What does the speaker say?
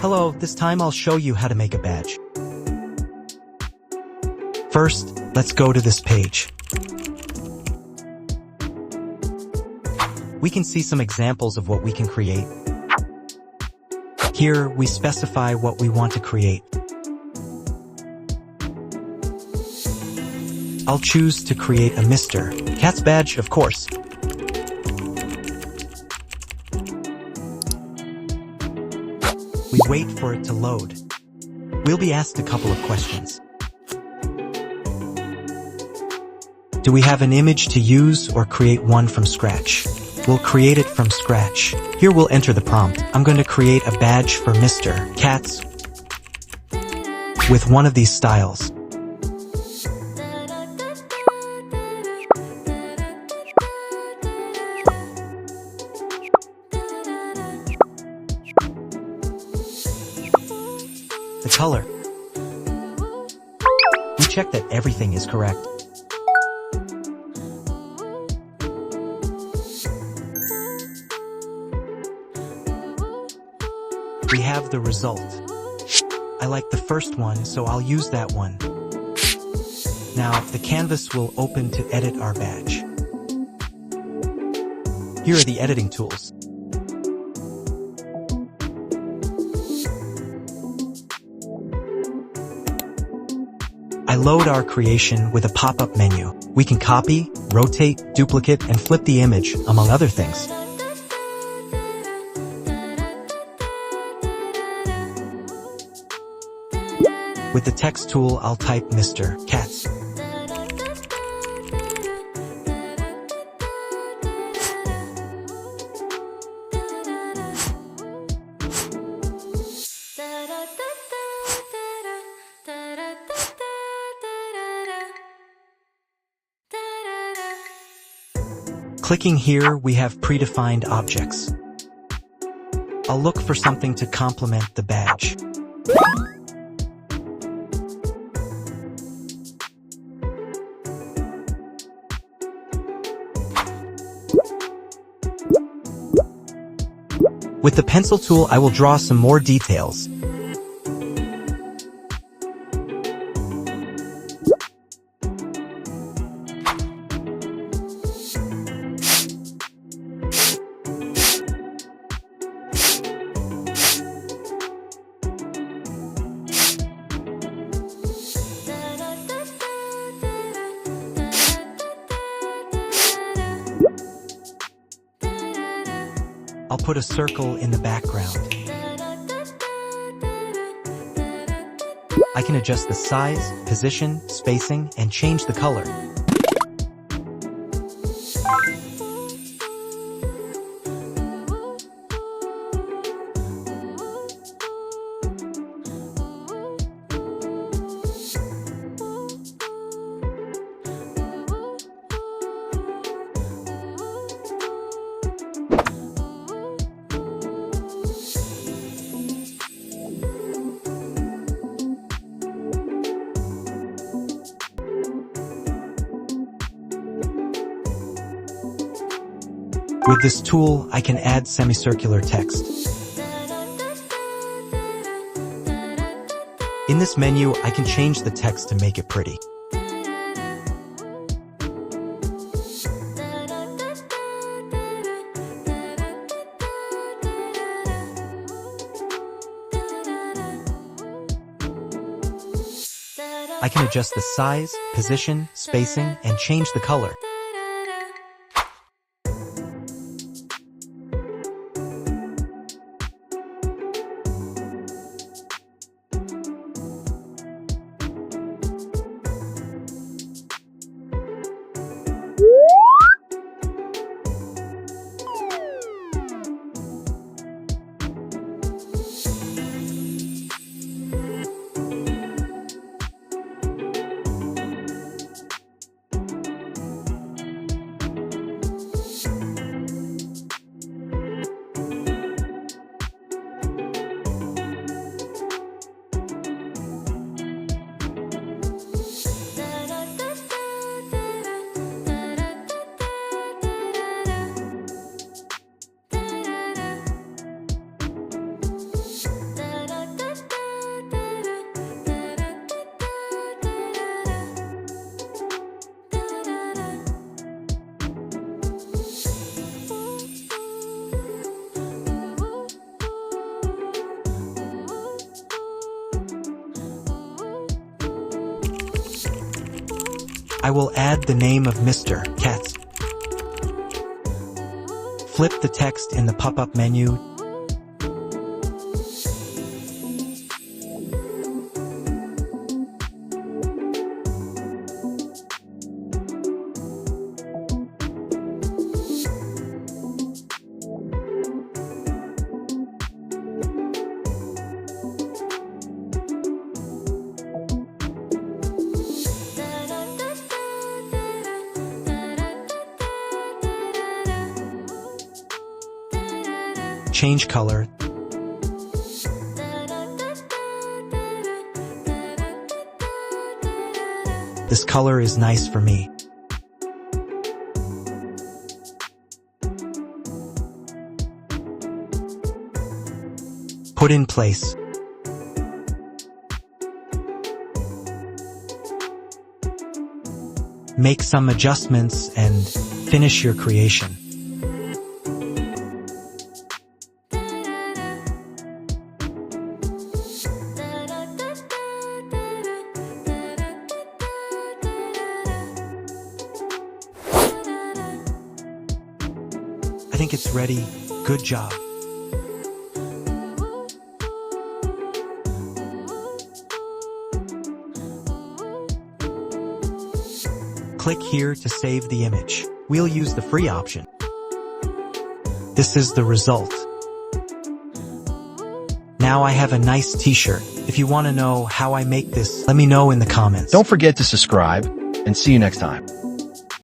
Hello, this time I'll show you how to make a badge. First, let's go to this page. We can see some examples of what we can create. Here, we specify what we want to create. I'll choose to create a Mr. Cat's badge, of course. We wait for it to load. We'll be asked a couple of questions. Do we have an image to use or create one from scratch? We'll create it from scratch. Here we'll enter the prompt. I'm going to create a badge for Mr. Cats with one of these styles. The color. We check that everything is correct. We have the result. I like the first one, so I'll use that one. Now, the canvas will open to edit our badge. Here are the editing tools. I load our creation with a pop-up menu. We can copy, rotate, duplicate, and flip the image, among other things. With the text tool, I'll type Mr. Cats. Clicking here, we have predefined objects. I'll look for something to complement the badge. With the pencil tool, I will draw some more details. I'll put a circle in the background. I can adjust the size, position, spacing, and change the color. With this tool, I can add semicircular text. In this menu, I can change the text to make it pretty. I can adjust the size, position, spacing, and change the color. I will add the name of Mr. Katz. Flip the text in the pop-up menu. Change color. This color is nice for me. Put in place. Make some adjustments and finish your creation. I think it's ready. Good job. Click here to save the image. We'll use the free option. This is the result. Now I have a nice t-shirt. If you want to know how I make this, let me know in the comments. Don't forget to subscribe, and see you next time.